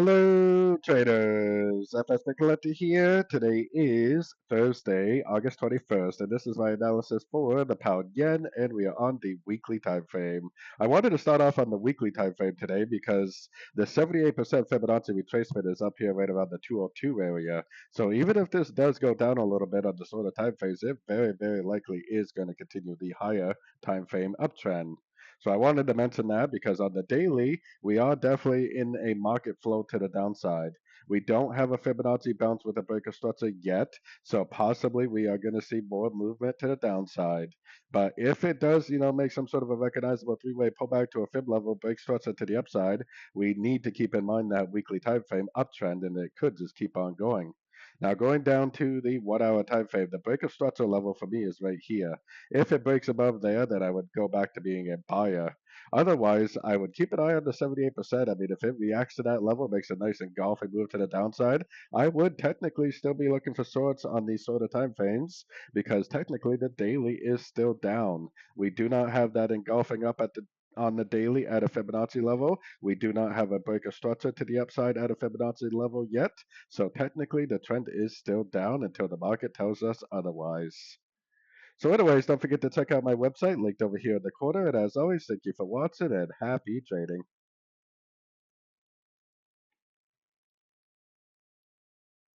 Hello, traders. FX Pip Collector here. Today is Thursday, August 21st, and this is my analysis for the pound yen, and we are on the weekly time frame. I wanted to start off on the weekly time frame today because the 78% Fibonacci retracement is up here right around the 202 area. So even if this does go down a little bit on the sort of time frames, it very, very likely is going to continue the higher time frame uptrend. So I wanted to mention that because on the daily, we are definitely in a market flow to the downside. We don't have a Fibonacci bounce with a breaker structure yet, so possibly we are going to see more movement to the downside. But if it does, make some sort of a recognizable three-way pullback to a fib level, break structure to the upside, we need to keep in mind that weekly time frame uptrend, and it could just keep on going. Now, going down to the 1 hour time frame, the breaker structure level for me is right here. If it breaks above there, then I would go back to being a buyer. Otherwise, I would keep an eye on the 78%. I mean, if it reacts to that level, makes a nice engulfing move to the downside, I would technically still be looking for shorts on these sort of time frames because technically the daily is still down. We do not have that engulfing up at the on the daily at a Fibonacci level. We do not have a breaker structure to the upside at a Fibonacci level yet. So technically the trend is still down until the market tells us otherwise. So anyways, don't forget to check out my website linked over here in the corner. And as always, thank you for watching and happy trading.